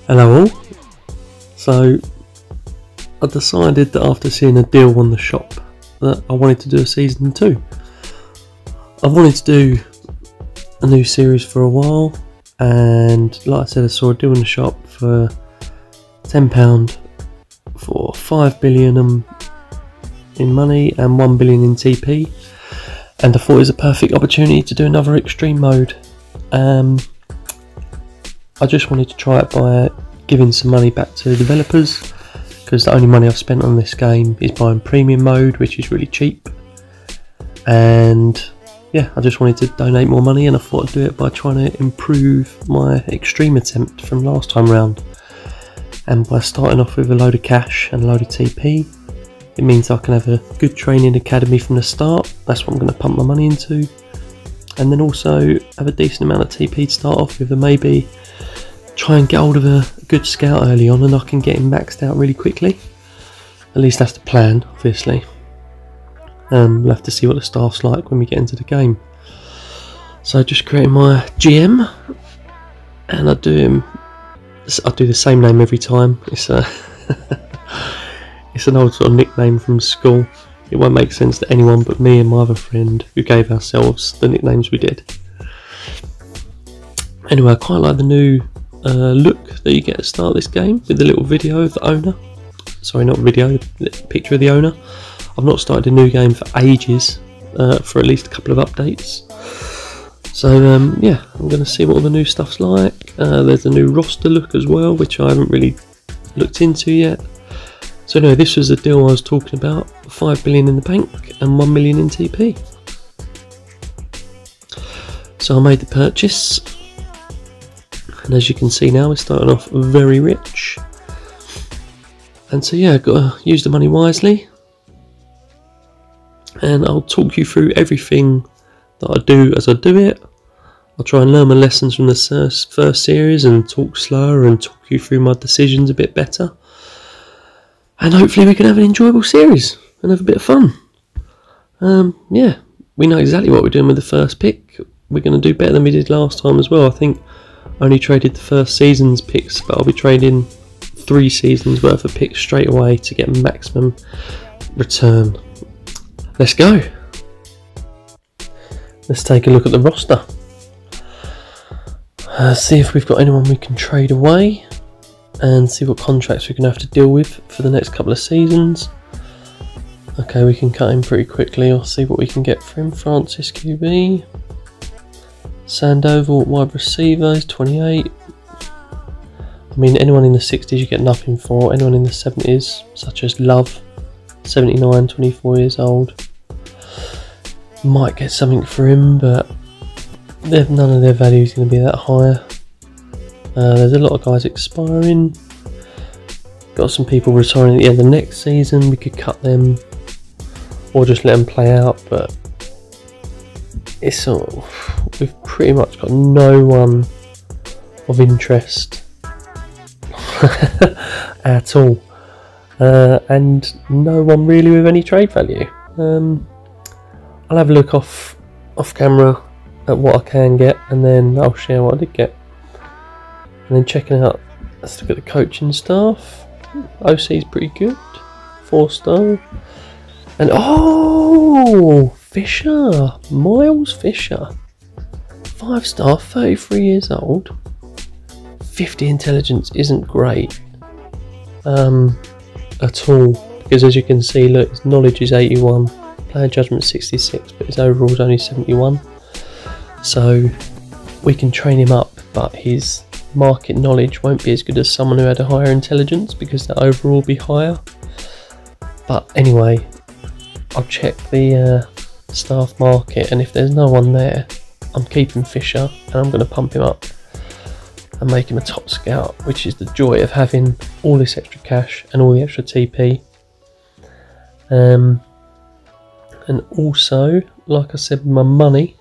Hello all. So I decided that after seeing a deal on the shop that I wanted to do a season 2. I've wanted to do a new series for a while, and like I said, I saw a deal in the shop for £10 for 5 billion in money and 1 billion in TP, and I thought it was a perfect opportunity to do another extreme mode. I just wanted to try it by giving some money back to the developers, because the only money I've spent on this game is buying premium mode, which is really cheap. And yeah, I just wanted to donate more money, and I thought I'd do it by trying to improve my extreme attempt from last time round. And by starting off with a load of cash and a load of TP, it means I can have a good training academy from the start. That's what I'm going to pump my money into. And then also have a decent amount of TP to start off with, and maybe try and get hold of a good scout early on, and I can get him maxed out really quickly. At least that's the plan, obviously. We'll have to see what the staff's like when we get into the game. So just creating my GM, and I do the same name every time. It's a it's an old sort of nickname from school. It won't make sense to anyone but me and my other friend, who gave ourselves the nicknames we did. Anyway, I quite like the new look that you get at the start of this game, with the little video of the owner. Sorry, not video, the picture of the owner. I've not started a new game for ages, for at least a couple of updates. So yeah, I'm going to see what all the new stuff's like. There's a new roster look as well, which I haven't really looked into yet. So no, this was the deal I was talking about: 5 billion in the bank and 1 million in TP. So I made the purchase, and as you can see now, we're starting off very rich. And so yeah, I've got to use the money wisely, and I'll talk you through everything that I do as I do it. I'll try and learn my lessons from the first series and talk slower and talk you through my decisions a bit better. And hopefully we can have an enjoyable series and have a bit of fun. Yeah, we know exactly what we're doing with the first pick. We're going to do better than we did last time as well. I think I only traded the first season's picks, but I'll be trading 3 seasons worth of picks straight away to get maximum return. Let's go. Let's take a look at the roster. See if we've got anyone we can trade away, and see what contracts we're going to have to deal with for the next couple of seasons. Okay, we can cut him pretty quickly. I'll see what we can get for him. Francis QB. Sandoval wide receiver is 28. I mean, anyone in the 60s you get nothing for. Anyone in the 70s, such as Love, 79, 24 years old, might get something for him, but none of their value is going to be that high. There's a lot of guys expiring. Got some people retiring at the end of next season. We could cut them or just let them play out, but it's we've pretty much got no one of interest at all, and no one really with any trade value. I'll have a look off camera at what I can get, and then I'll share what I did get. And then checking out, let's look at the coaching staff. OC is pretty good, 4-star. And oh, Fisher, Miles Fisher, 5-star, 33 years old. 50 intelligence isn't great at all, because as you can see, look, his knowledge is 81, player judgment 66, but his overall is only 71. So we can train him up, but his market knowledge won't be as good as someone who had a higher intelligence, because the overall will be higher. But anyway, I'll check the staff market, and if there's no one there, I'm keeping Fisher, and I'm going to pump him up and make him a top scout, which is the joy of having all this extra cash and all the extra TP. And also, like I said, with my money,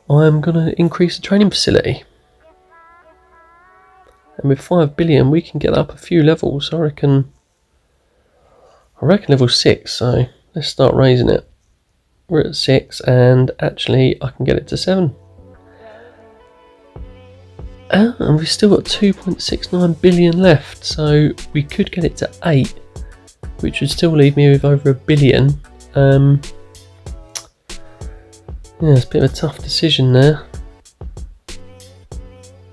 I'm going to increase the training facility. And with 5 billion, we can get up a few levels. I reckon level 6, so let's start raising it. We're at 6, and actually I can get it to 7. And we've still got 2.69 billion left, so we could get it to 8, which would still leave me with over $1 billion. Yeah, it's a bit of a tough decision there.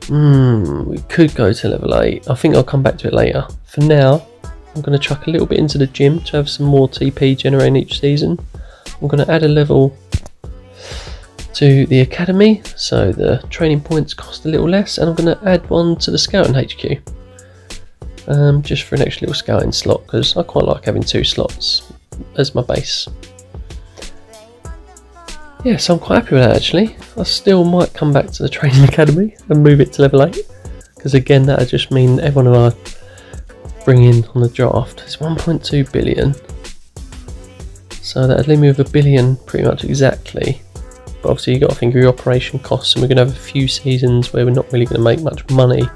We could go to level 8. I think I'll come back to it later. For now, I'm going to chuck a little bit into the gym to have some more TP generating each season. I'm going to add a level to the academy, so the training points cost a little less, and I'm going to add one to the scouting HQ, just for an extra little scouting slot, because I quite like having 2 slots as my base. Yeah, so I'm quite happy with that actually. I still might come back to the training academy and move it to level 8, because again that would just mean everyone who I bring in on the draft is 1.2 billion, so that would leave me with $1 billion pretty much exactly. But obviously you've got to think of your operation costs, and we're going to have a few seasons where we're not really going to make much money,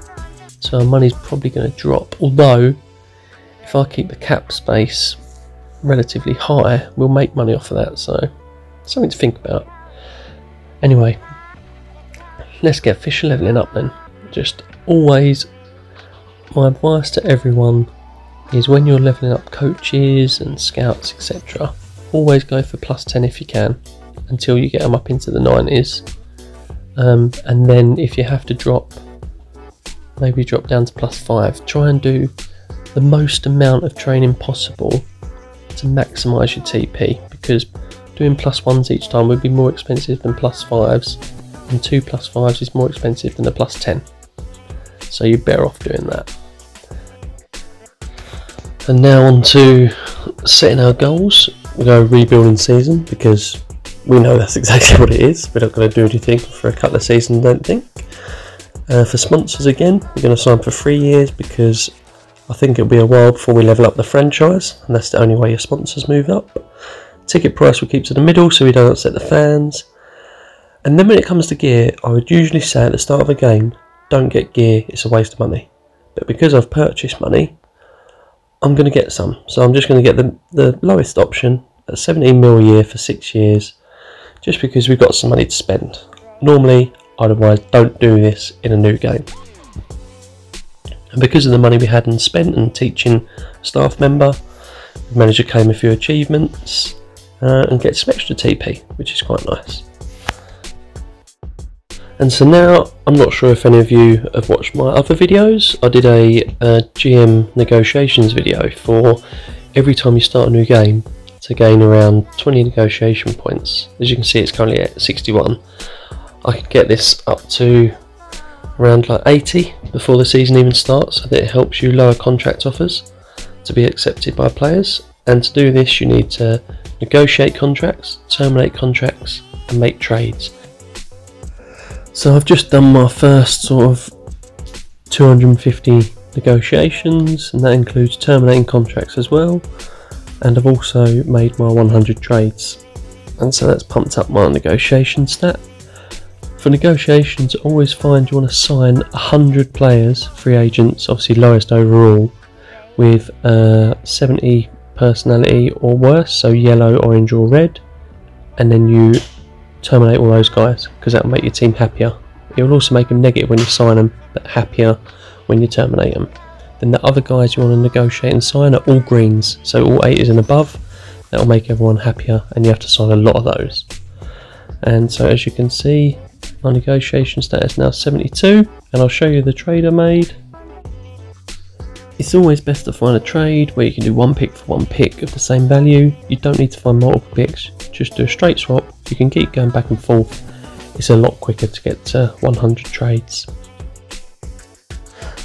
so our money's probably going to drop. Although if I keep the cap space relatively high, we'll make money off of that, so something to think about. Anyway, let's get official leveling up then. Just always, my advice to everyone is when you're leveling up coaches and scouts etc, always go for +10 if you can, until you get them up into the 90s, and then if you have to drop, maybe drop down to +5. Try and do the most amount of training possible to maximise your TP, because doing +1s each time would be more expensive than +5s, and 2 +5s is more expensive than a +10, so you're better off doing that. And now on to setting our goals. We'll go rebuilding season, because we know that's exactly what it is. We're not going to do anything for a couple of seasons, I don't think. For sponsors again, we're going to sign for 3 years, because I think it'll be a while before we level up the franchise, and that's the only way your sponsors move up. Ticket price we keep to the middle so we don't upset the fans. And then when it comes to gear, I would usually say at the start of a game, don't get gear, it's a waste of money. But because I've purchased money, I'm going to get some. So I'm just going to get the lowest option at 17 mil a year for 6 years, just because we've got some money to spend. Normally, I'd advise don't do this in a new game. And because of the money we had and spent and teaching a staff member, we managed to claim a few achievements and get some extra TP, which is quite nice. And so now, I'm not sure if any of you have watched my other videos. I did a GM negotiations video for every time you start a new game to gain around 20 negotiation points. As you can see, it's currently at 61. I could get this up to around like 80 before the season even starts, so that it helps you lower contract offers to be accepted by players. And to do this, you need to negotiate contracts, terminate contracts, and make trades. So I've just done my first sort of 250 negotiations, and that includes terminating contracts as well. And I've also made my 100 trades, and so that's pumped up my negotiation stat. For negotiations, always find you want to sign 100 players, free agents, obviously lowest overall, with 70 personality or worse, so yellow, orange or red, and then you terminate all those guys, because that will make your team happier. It will also make them negative when you sign them, but happier when you terminate them. Then the other guys you want to negotiate and sign are all greens, so all 80s and above. That will make everyone happier, and you have to sign a lot of those. And so as you can see, my negotiation status is now 72, and I'll show you the trade I made. It's always best to find a trade where you can do one pick for one pick of the same value. You don't need to find multiple picks, just do a straight swap. You can keep going back and forth. It's a lot quicker to get to 100 trades.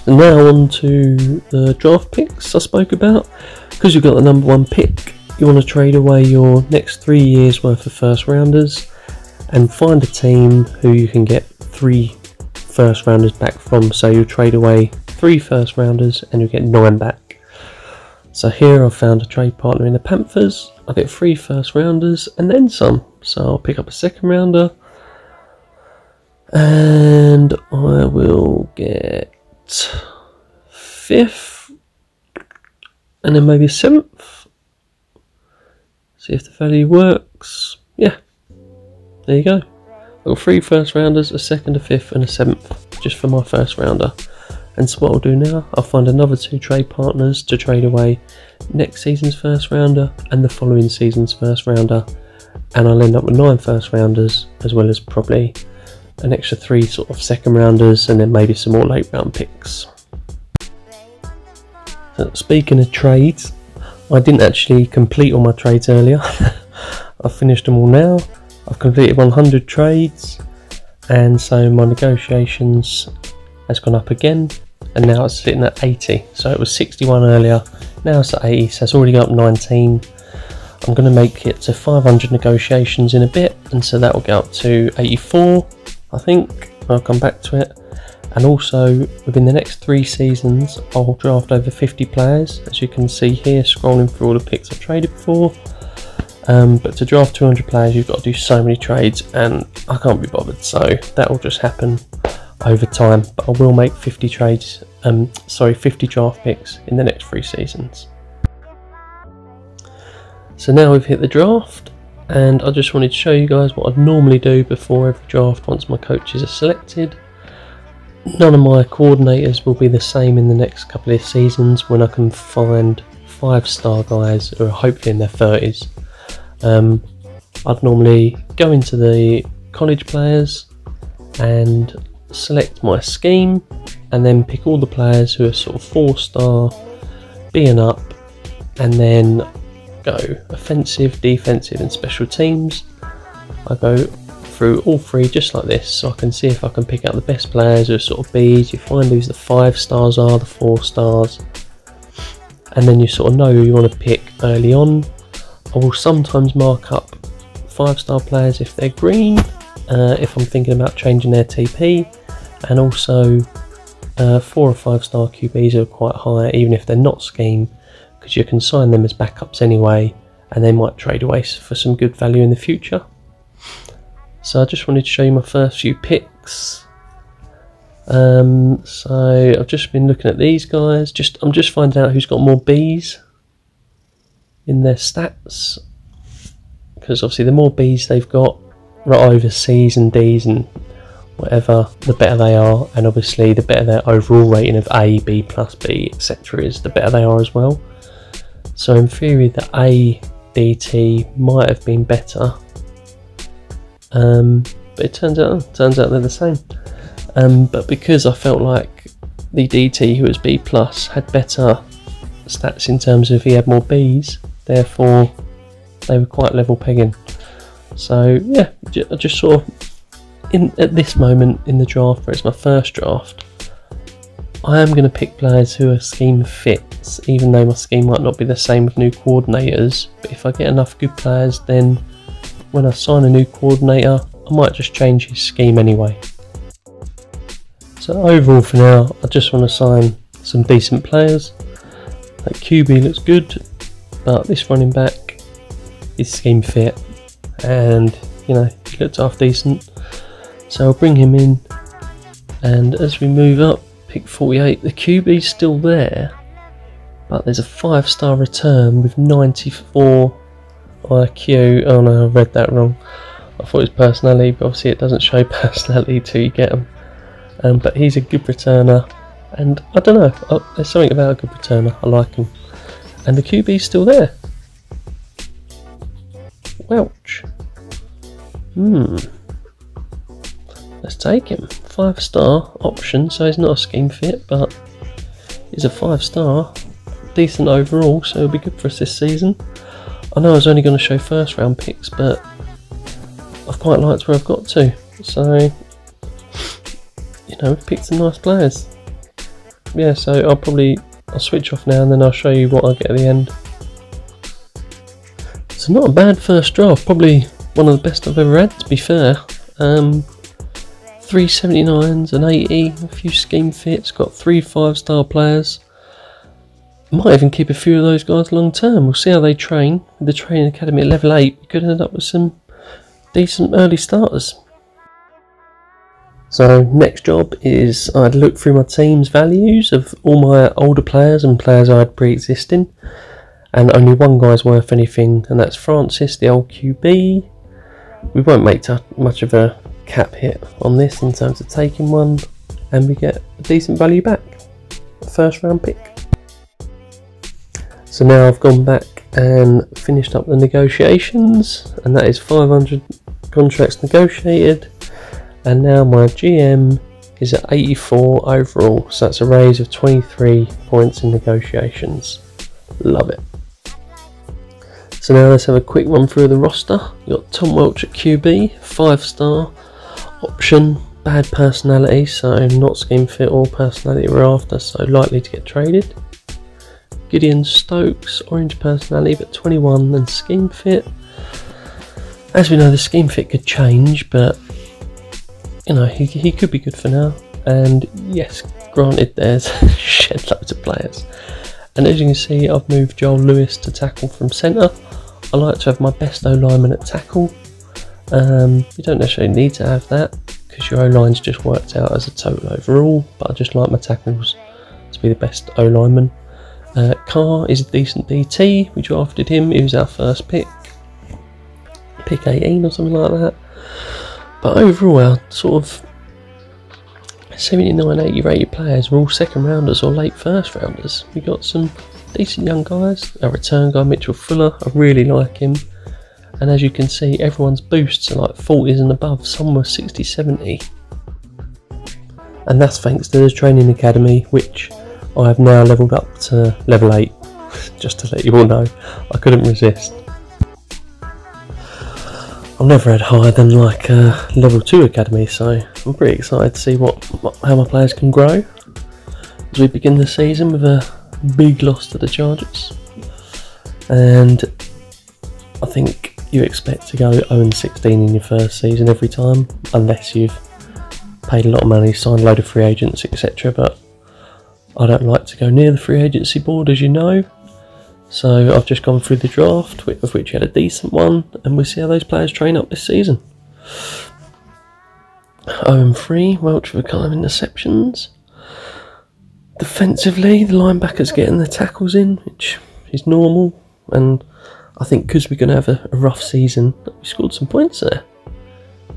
And now on to the draft picks I spoke about. Because you've got the #1 pick, you want to trade away your next 3 years worth of first rounders and find a team who you can get 3 first rounders back from. So you'll trade away 3 first rounders and you'll get 9 back. So here I've found a trade partner in the Panthers. I'll get 3 first rounders and then some. So I'll pick up a second rounder and I will get 5th and then maybe 7th. See if the value works. Yeah, there you go. I've got 3 first rounders, a second, a 5th and a 7th. just for my first rounder. And so what I'll do now, I'll find another 2 trade partners to trade away next season's first rounder and the following season's first rounder, and I'll end up with 9 first rounders, as well as probably an extra 3 sort of second rounders, and then maybe some more late round picks. Speaking of trades, I didn't actually complete all my trades earlier. I've finished them all now. I've completed 100 trades, and so my negotiations has gone up again, and now it's sitting at 80. So it was 61 earlier, now it's at 80, so it's already got up 19. I'm going to make it to 500 negotiations in a bit, and so that will get up to 84, I think. I'll come back to it. And also, within the next 3 seasons, I'll draft over 50 players, as you can see here, scrolling through all the picks I've traded for. But to draft 200 players, you've got to do so many trades, and I can't be bothered, so that will just happen over time. But I will make 50 trades, 50 draft picks in the next 3 seasons. So now we've hit the draft, and I just wanted to show you guys what I'd normally do before every draft once my coaches are selected. None of my coordinators will be the same in the next couple of seasons when I can find 5-star guys who are hopefully in their 30s. I'd normally go into the college players and select my scheme, and then pick all the players who are sort of 4-star, B and up, and then go offensive, defensive and special teams. I go through all 3 just like this, so I can see if I can pick out the best players who are sort of Bs. You find who the 5 stars are, the 4 stars, and then you sort of know who you want to pick early on. I will sometimes mark up 5-star players if they're green, if I'm thinking about changing their TP, and also 4 or 5-star QBs who are quite high, even if they're not scheme, because you can sign them as backups anyway, and they might trade away for some good value in the future. So I just wanted to show you my first few picks. So I've just been looking at these guys. I'm just finding out who's got more Bs in their stats, because obviously the more Bs they've got right over Cs and Ds and whatever, the better they are, and obviously the better their overall rating of A, B plus B, etc. is, the better they are as well. So in theory the A DT might have been better, but it turns out they're the same. But because I felt like the DT, who was B plus, had better stats in terms of he had more Bs, therefore they were quite level pegging. So yeah, just sort of at this moment in the draft, where it's my first draft, I am going to pick players who are scheme fits, even though my scheme might not be the same with new coordinators. But if I get enough good players, then when I sign a new coordinator, I might just change his scheme anyway. So overall for now, I just want to sign some decent players. That QB looks good, but this running back is scheme fit, and you know, he looked half decent. So I'll bring him in, and as we move up, pick 48, the QB's still there, but there's a 5-star return with 94 IQ. Oh no, I read that wrong. I thought it was personality, but obviously it doesn't show personality till you get them. But he's a good returner, and I don't know, there's something about a good returner, I like him. And the QB's still there. Welch. Let's take him. 5-star option, so he's not a scheme fit, but he's a 5-star. Decent overall, so he'll be good for us this season. I know I was only going to show first round picks, but I've quite liked where I've got to. So, you know, we've picked some nice players. Yeah, so I'll switch off now, and then I'll show you what I get at the end. So not a bad first draft, probably one of the best I've ever had, to be fair. 3 79s, an 80, a few scheme fits, got 3 5-star players. Might even keep a few of those guys long term. We'll see how they train. With the training academy at level 8, we could end up with some decent early starters. So next job is I'd look through my team's values of all my older players and players I had pre-existing, and only one guy's worth anything, and that's Francis, the old QB. We won't make much of a cap hit on this in terms of taking one, and we get a decent value back, a first round pick. So now I've gone back and finished up the negotiations, and that is 500 contracts negotiated, and now my GM is at 84 overall, so that's a raise of 23 points in negotiations. Love it. So now let's have a quick run through the roster. You've got Tom Welch at QB, 5-star, option, bad personality, so not scheme fit or personality we're after, so likely to get traded. Gideon Stokes, orange personality but 21 and scheme fit. As we know, the scheme fit could change, but you know, he could be good for now. And yes, granted, there's shed loads of players. And as you can see, I've moved Joel Lewis to tackle from centre. I like to have my best O-lineman at tackle. You don't necessarily need to have that because your O-line's just worked out as a total overall, but I just like my tackles to be the best O-lineman. Carr is a decent DT. We drafted him. He was our first pick 18 or something like that. But overall, our sort of 79, 80 rated players were all second rounders or late first rounders. We got some decent young guys. Our return guy Mitchell Fuller, I really like him. And as you can see, everyone's boosts are like 40s and above. Some were 60, 70. And that's thanks to the training academy, which I have now levelled up to level 8, just to let you all know. I couldn't resist. I've never had higher than like level 2 academy, so I'm pretty excited to see how my players can grow as we begin the season with a big loss to the Chargers. And I think you expect to go 0-16 in your first season every time, unless you've paid a lot of money, signed a load of free agents, etc. But I don't like to go near the free agency board, as you know, so I've just gone through the draft, of which you had a decent one, and we'll see how those players train up this season. 0-3, Welch with a couple of interceptions. Defensively, the linebackers getting the tackles in, which is normal, and I think because we're going to have a rough season, we scored some points there.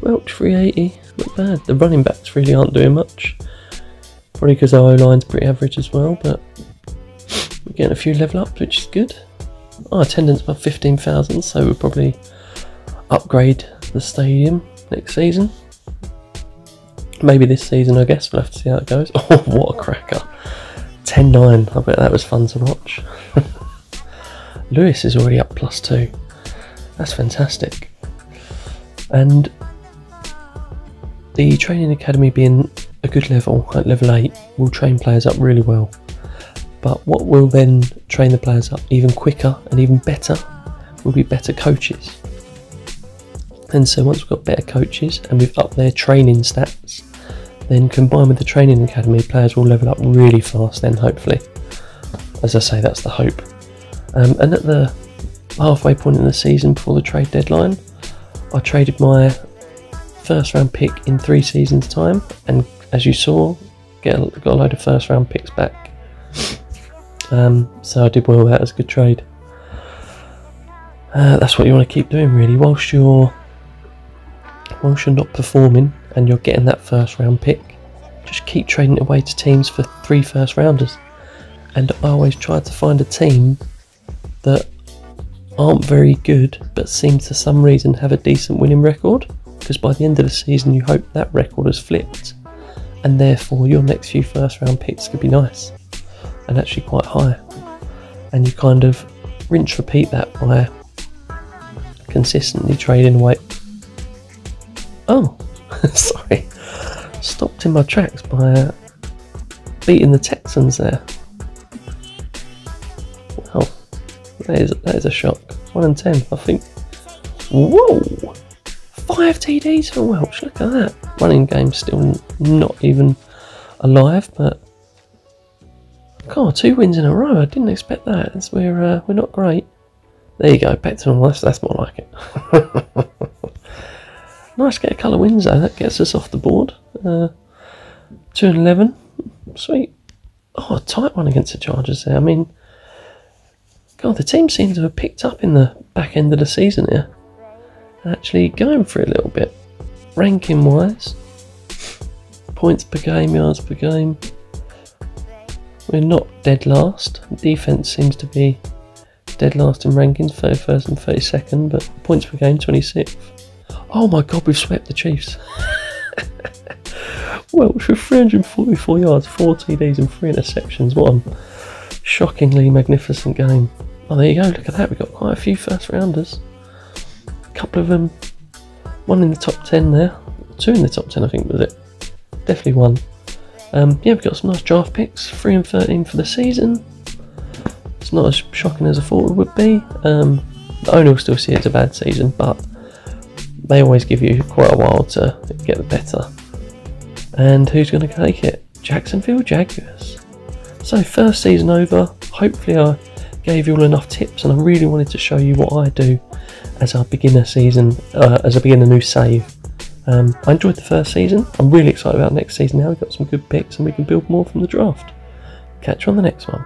Welch 380, not bad. The running backs really aren't doing much. Probably because our O-line's pretty average as well, but we're getting a few level ups, which is good. Our attendance above 15,000, so we'll probably upgrade the stadium next season. Maybe this season, I guess. We'll have to see how it goes. Oh, what a cracker. 10-9. I bet that was fun to watch. Lewis is already up +2. That's fantastic. And the training academy being a good level, at level 8, will train players up really well. But what will then train the players up even quicker and even better will be better coaches. And so once we've got better coaches and we've upped their training stats, then combined with the training academy, players will level up really fast then, hopefully. As I say, that's the hope. And at the halfway point in the season before the trade deadline, I traded my first round pick in 3 seasons time, and as you saw, got a load of first round picks back. So I did well with that as a good trade. That's what you want to keep doing really, whilst you're not performing and you're getting that first round pick. Just keep trading away to teams for 3 first rounders. And I always try to find a team that aren't very good but seem to some reason have a decent winning record, because by the end of the season you hope that record has flipped, and therefore your next few first round picks could be nice and actually quite high, and you kind of rinse repeat that by consistently trading away. Oh, sorry, stopped in my tracks by beating the Texans there. Wow, that is a shock. 1-10, I think. Whoa, 5 TDs for Welch. Look at that. Running game still not even alive, but God, 2 wins in a row. I didn't expect that. We're not great. There you go, back to normal. That's more like it. Nice to get a couple of wins though. That gets us off the board. 2-11. Sweet. Oh, a tight one against the Chargers there. I mean, God, the team seems to have picked up in the back end of the season here. Actually going for it a little bit. Ranking wise, Points per game, yards per game. We're not dead last. Defence seems to be dead last in rankings, 31st and 32nd, but points per game, 26th. Oh my god, we've swept the Chiefs. Welsh with 344 yards, 4 TDs and 3 interceptions. What a shockingly magnificent game. Oh, there you go, look at that, we've got quite a few first rounders. A couple of them, one in the top 10 there, 2 in the top 10 I think was it. Definitely one. Yeah, we've got some nice draft picks, 3 and 13 for the season. It's not as shocking as I thought it would be. The owner will still see it as a bad season, but they always give you quite a while to get the better. And who's going to take it? Jacksonville Jaguars. So first season over. Hopefully I gave you all enough tips, and I really wanted to show you what I do as a beginner season, as a beginner new save. I enjoyed the first season. I'm really excited about next season now. We've got some good picks and we can build more from the draft. Catch you on the next one.